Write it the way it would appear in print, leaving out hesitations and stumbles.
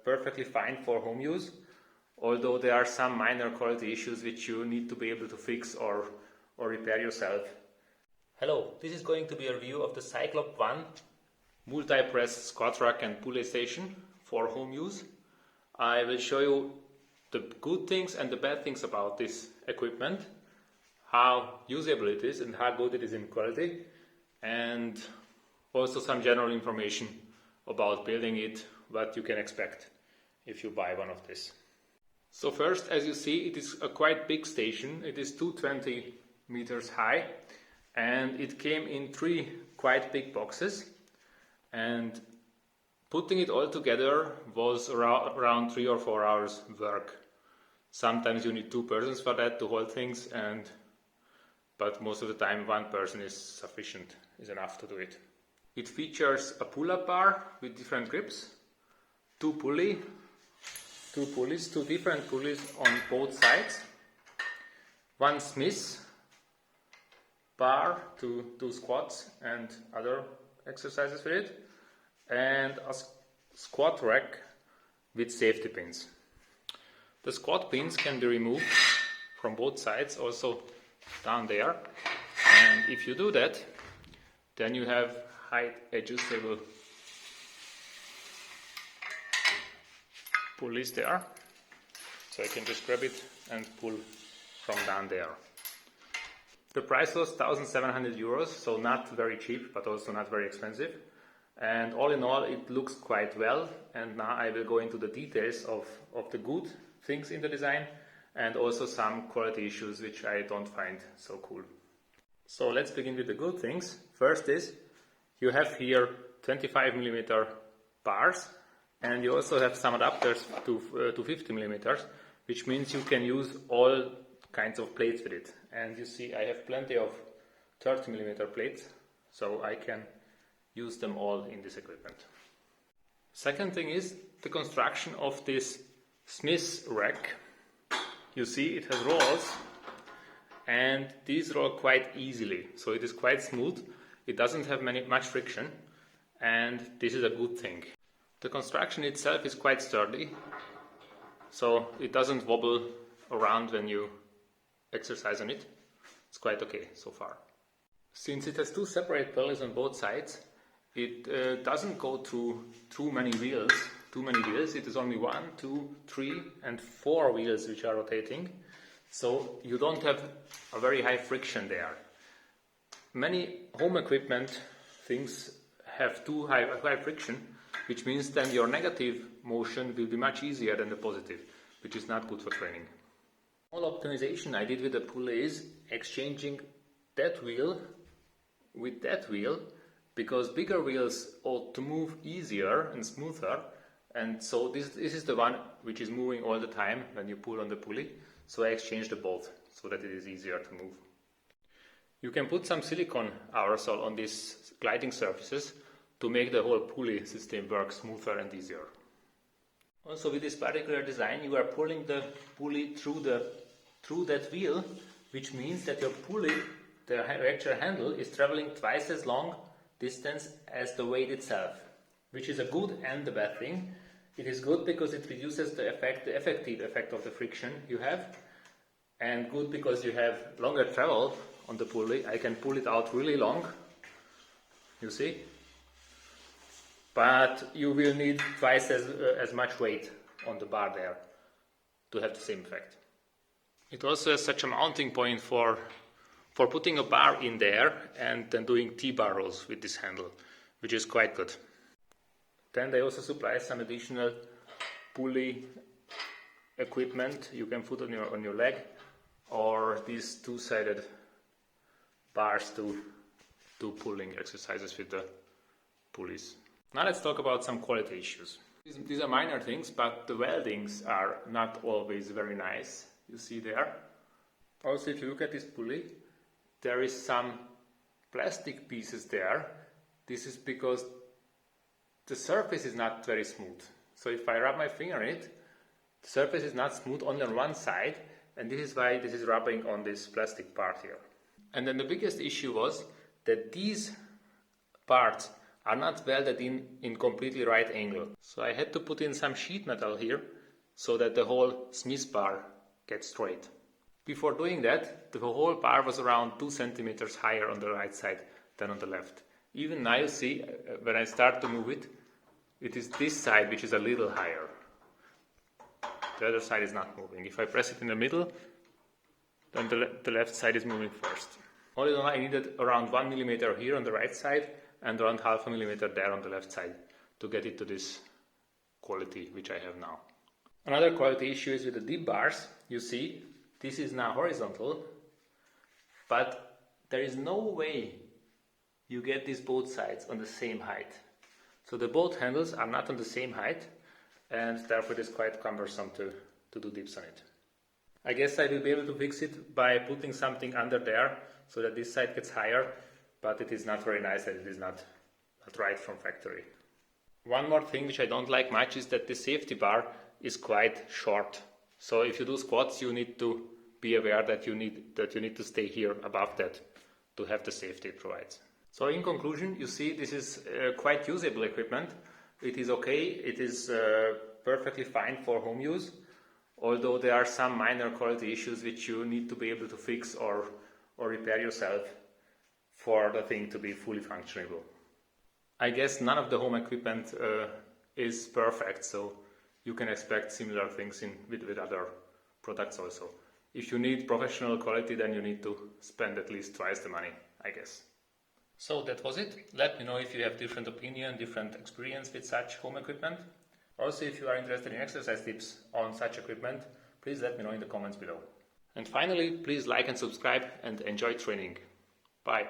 perfectly fine for home use, although there are some minor quality issues which you need to be able to fix or repair yourself. Hello, this is going to be a review of the Cyklop 1 multi-press squat rack and pulley station for home use. I will show you the good things and the bad things about this equipment, how usable it is and how good it is in quality, and also some general information about building it, what you can expect if you buy one of this. So first, as you see, it is a quite big station. It is 220 meters high and it came in 3 quite big boxes, and putting it all together was around 3 or 4 hours work. Sometimes you need 2 persons for that to hold things, but most of the time 1 person is enough to do it. It features a pull-up bar with different grips, 2 different pulleys on both sides, 1 Hms bar to do squats and other exercises with it, and a squat rack with safety pins. The squat pins can be removed from both sides, also down there, and if you do that, then you have height adjustable pulleys there, so you can just grab it and pull from down there. The price was 1,700 euros, so not very cheap, but also not very expensive. And all in all, it looks quite well. And now I will go into the details of the good things in the design and also some quality issues which I don't find so cool. So let's begin with the good things. First is, you have here 25mm bars, and you also have some adapters to 50mm, which means you can use all kinds of plates with it. And you see I have plenty of 30mm plates, so I can use them all in this equipment. Second thing is the construction of this Hms rack. You see it has rolls, and these roll quite easily, so it is quite smooth. It doesn't have much friction, and this is a good thing. The construction itself is quite sturdy, so it doesn't wobble around when you exercise on it. It's quite okay so far. Since it has 2 separate pulleys on both sides, it doesn't go through too many wheels. It is only 1, 2, 3 and 4 wheels which are rotating, so you don't have a very high friction there. Many home equipment things have too high friction, which means then your negative motion will be much easier than the positive, which is not good for training. All optimization I did with the pulley is exchanging that wheel with that wheel, because bigger wheels ought to move easier and smoother, and so this is the one which is moving all the time when you pull on the pulley, so I exchanged the both so that it is easier to move. You can put some silicone aerosol on these gliding surfaces to make the whole pulley system work smoother and easier. Also, with this particular design, you are pulling the pulley through that wheel, which means that your pulley, the actual handle, is traveling twice as long distance as the weight itself, which is a good and a bad thing. It is good because it reduces the effective effect of the friction you have, and good because you have longer travel on the pulley. I can pull it out really long, you see, but you will need twice as much weight on the bar there to have the same effect. It also has such a mounting point for putting a bar in there and then doing T-bar rolls with this handle, which is quite good. Then they also supply some additional pulley equipment you can put on your leg, or these 2-sided bars to do pulling exercises with the pulleys. Now let's talk about some quality issues. These are minor things, but the weldings are not always very nice. You see there. Also, if you look at this pulley, there is some plastic pieces there. This is because the surface is not very smooth. So if I rub my finger in it, the surface is not smooth, only on one side, and this is why this is rubbing on this plastic part here. And then the biggest issue was that these parts are not welded in completely right angle. So I had to put in some sheet metal here so that the whole Smith bar gets straight. Before doing that, the whole bar was around 2 centimeters higher on the right side than on the left. Even now you see, when I start to move it, it is this side which is a little higher. The other side is not moving. If I press it in the middle, then the left side is moving first. All in all, I needed around 1 millimeter here on the right side and around half a millimeter there on the left side to get it to this quality which I have now. Another quality issue is with the dip bars. You see, this is now horizontal, but there is no way you get these both sides on the same height. So the both handles are not on the same height, and therefore it is quite cumbersome to do dips on it. I guess I will be able to fix it by putting something under there so that this side gets higher, but it is not very nice and it is not right from factory. One more thing which I don't like much is that the safety bar is quite short. So if you do squats, you need to be aware that you need to stay here above that to have the safety it provides. So in conclusion, you see this is quite usable equipment. It is okay, it is perfectly fine for home use, although there are some minor quality issues which you need to be able to fix or repair yourself for the thing to be fully functionable. I guess none of the home equipment is perfect, so you can expect similar things with other products also. If you need professional quality, then you need to spend at least twice the money, I guess. So that was it. Let me know if you have different opinion, different experience with such home equipment. Also, if you are interested in exercise tips on such equipment, please let me know in the comments below. And finally, please like and subscribe and enjoy training. Bye.